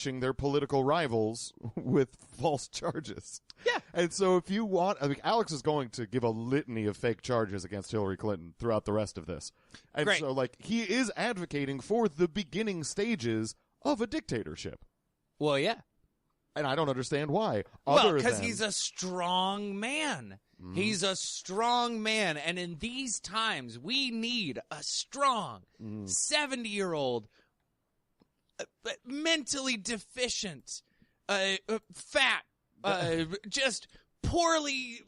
their political rivals with false charges. Yeah. And so if you want, I mean, Alex is going to give a litany of fake charges against Hillary Clinton throughout the rest of this. And Great. so, like, he is advocating for the beginning stages of a dictatorship. Well, yeah. And I don't understand why. Well, because he's a strong man. Mm-hmm. He's a strong man. And in these times, we need a strong 70-year-old, mentally deficient, fat, just poorly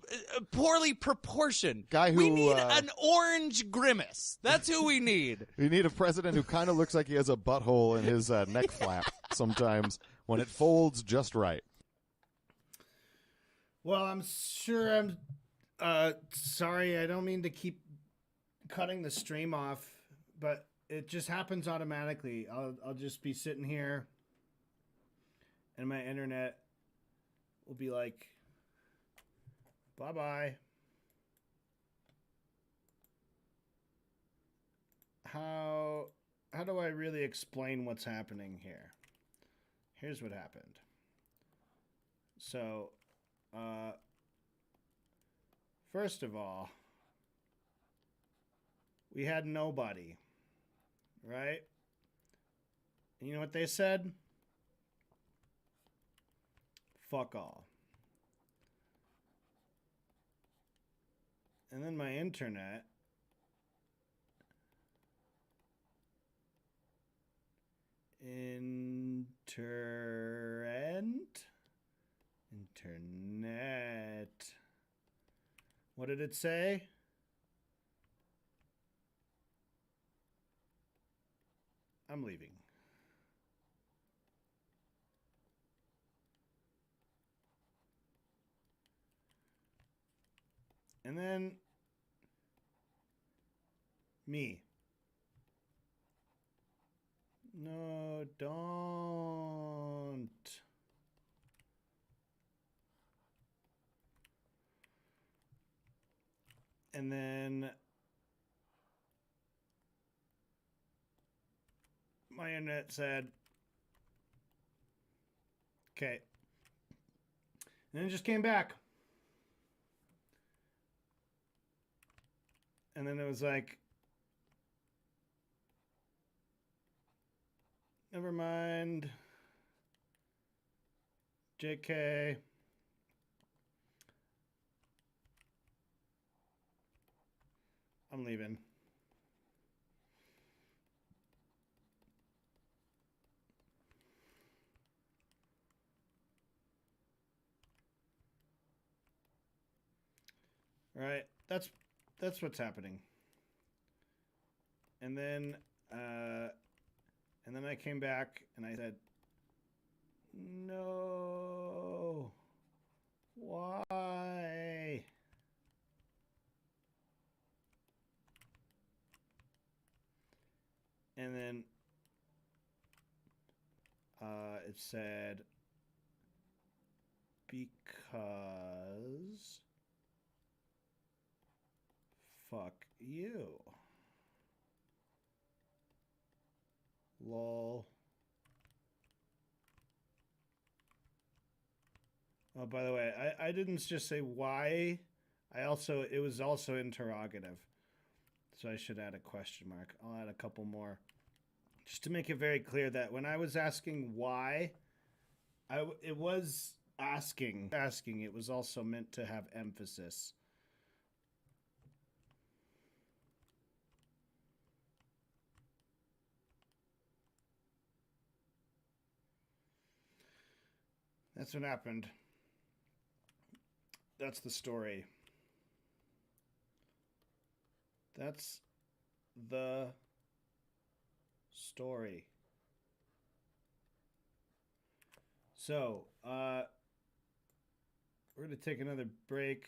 proportioned guy who, we need an orange grimace. That's who we need. You need a president who kind of looks like he has a butthole in his neck flap sometimes when it folds just right. Well, I'm sure I'm sorry. I don't mean to keep cutting the stream off, but it just happens automatically. I'll just be sitting here and my internet will be like, bye-bye. How do I really explain what's happening here? Here's what happened. So, first of all, we had nobody, right? And you know what they said? Fuck all. And then my internet internet. What did it say? I'm leaving. And then me. No, don't. And then my internet said, okay. And then it just came back. And then it was like, never mind. JK. I'm leaving. All right, that's what's happening. And then I came back and I said, no, why? And then it said, because fuck you. Lol. Oh, by the way, I didn't just say why. It was also interrogative. So I should add a question mark. I'll add a couple more. Just to make it very clear that when I was asking why, it was asking. It was also meant to have emphasis. That's what happened. That's the story. That's the story. So, we're going to take another break.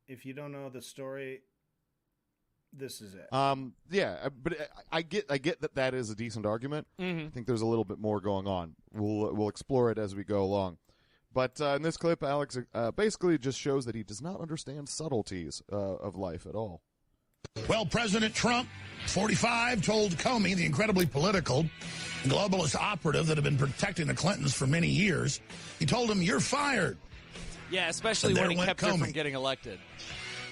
If you don't know the story, this is it. Yeah, but I get that is a decent argument. Mm-hmm. I think there's a little bit more going on. We'll explore it as we go along. But in this clip, Alex basically just shows that he does not understand subtleties of life at all. Well, President Trump, 45, told Comey, the incredibly political, globalist operative that had been protecting the Clintons for many years. He told him, "You're fired." Yeah, especially And when there he went kept her Comey. from getting elected.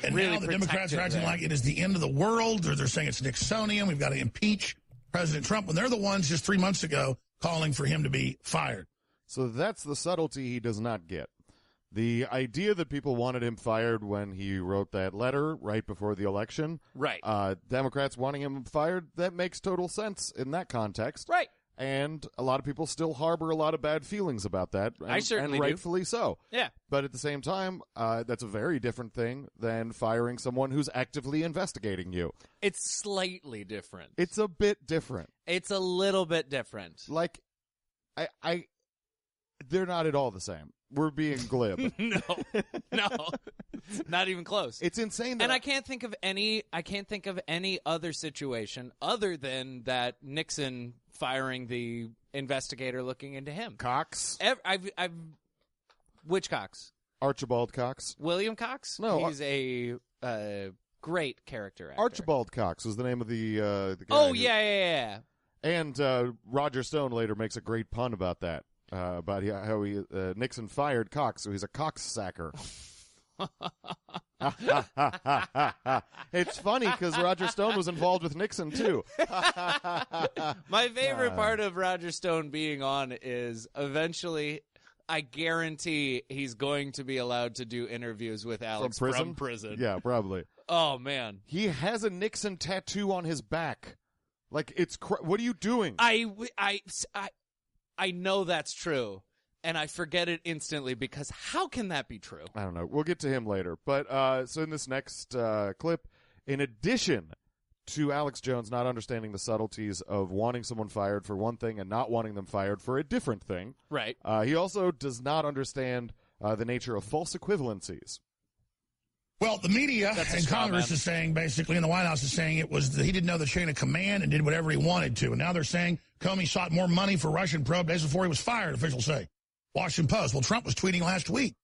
And Really now the Democrats are protected acting there. like it is the end of the world, or they're saying it's Nixonian. We've got to impeach President Trump, when they're the ones just 3 months ago calling for him to be fired. So that's the subtlety he does not get. The idea that people wanted him fired when he wrote that letter right before the election, Right. Democrats wanting him fired, that makes total sense in that context. Right. And a lot of people still harbor a lot of bad feelings about that. And, I certainly and do. rightfully so. Yeah. But at the same time, that's a very different thing than firing someone who's actively investigating you. It's slightly different. It's a bit different. It's a little bit different. Like, they're not at all the same. We're being glib. No. Not even close. It's insane that And I can't think of any other situation other than that Nixon firing the investigator looking into him. Cox, Which Cox? Archibald Cox. William Cox? No, He's a great character actor. Archibald Cox was the name of the guy. Oh, who- yeah. And Roger Stone later makes a great pun about that, about how Nixon fired Cox, so he's a Cox sacker. It's funny because Roger Stone was involved with Nixon too. My favorite part of Roger Stone being on is eventually, I guarantee he's going to be allowed to do interviews with Alex from prison. Yeah, probably. Oh, man. He has a Nixon tattoo on his back. Like, it's what are you doing? I know that's true, and I forget it instantly because how can that be true? I don't know. We'll get to him later. But so in this next clip, in addition to Alex Jones not understanding the subtleties of wanting someone fired for one thing and not wanting them fired for a different thing, Right. he also does not understand the nature of false equivalencies. Well, the media That's a and straw Congress man. is saying, basically, and the White House is saying it was that he didn't know the chain of command and did whatever he wanted to. And now they're saying Comey sought more money for Russian probe days before he was fired, officials say. Washington Post. Well, Trump was tweeting last week.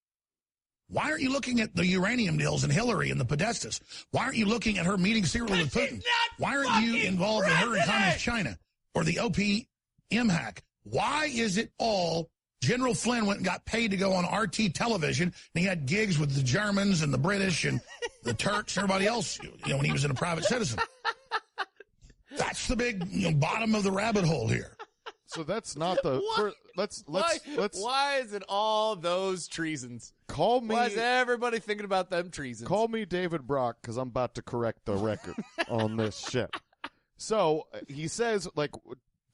Why aren't you looking at the uranium deals and Hillary and the Podestas? Why aren't you looking at her meeting secretly with Putin? Why aren't you involved in her in communist China or the OPM hack? Why is it all General Flynn went and got paid to go on RT television, and he had gigs with the Germans and the British and the Turks and everybody else, when he was in a private citizen. That's the big bottom of the rabbit hole here. So that's not the Why? let's Why is it all those treasons? call me Why is everybody thinking about them treasons? call me David Brock because I'm about to correct the record on this shit. So he says, like,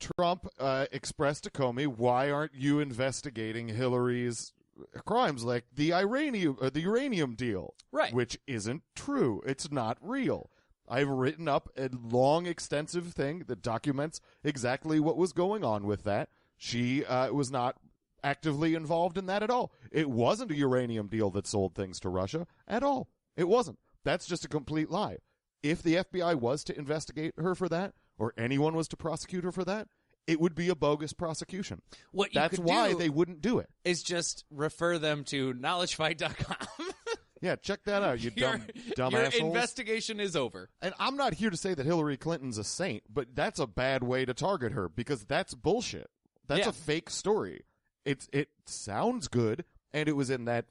Trump expressed to Comey, why aren't you investigating Hillary's crimes, like the uranium deal? Right. Which isn't true. It's not real. I've written up a long, extensive thing that documents exactly what was going on with that. She was not actively involved in that at all. It wasn't a uranium deal that sold things to Russia at all. It wasn't. That's just a complete lie. If the FBI was to investigate her for that, or anyone was to prosecute her for that, it would be a bogus prosecution. What you That's could why do they wouldn't do it. is just refer them to knowledgefight.com. Yeah, check that out, you dumb Your assholes. investigation is over. And I'm not here to say that Hillary Clinton's a saint, but that's a bad way to target her because that's bullshit. That's Yeah. a fake story. It sounds good, and it was in that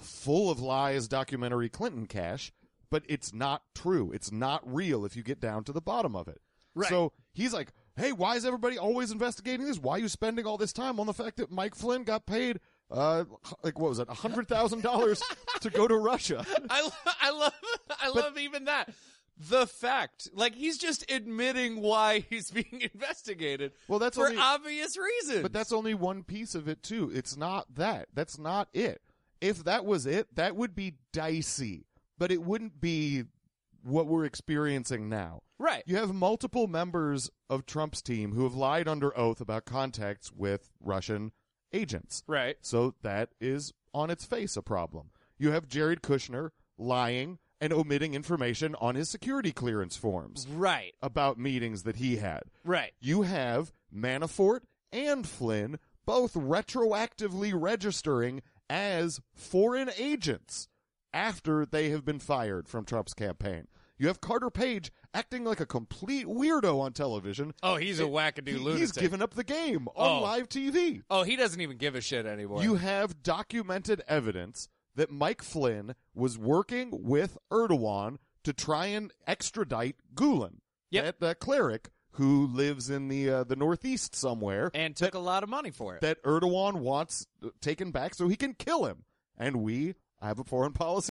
full of lies documentary Clinton cache, but it's not true. It's not real if you get down to the bottom of it. Right. So he's like, hey, why is everybody always investigating this? Why are you spending all this time on the fact that Mike Flynn got paid, like, what was it, $100,000 to go to Russia? I love even that. The fact, like, he's just admitting why he's being investigated. Well, that's for only- obvious reasons. But that's only one piece of it, too. It's not that. That's not it. If that was it, that would be dicey. But it wouldn't be what we're experiencing now. right. You have multiple members of Trump's team who have lied under oath about contacts with Russian agents. Right. So that is, on its face, a problem. You have Jared Kushner lying and omitting information on his security clearance forms Right. about meetings that he had. Right. You have Manafort and Flynn both retroactively registering as foreign agents after they have been fired from Trump's campaign. You have Carter Page acting like a complete weirdo on television. Oh, he's a wackadoo lunatic. He's given up the game on live TV. Oh, he doesn't even give a shit anymore. You have documented evidence that Mike Flynn was working with Erdogan to try and extradite Gulen, that cleric who lives in the Northeast somewhere. And took a lot of money for it. That Erdogan wants taken back so he can kill him. And we have a foreign policy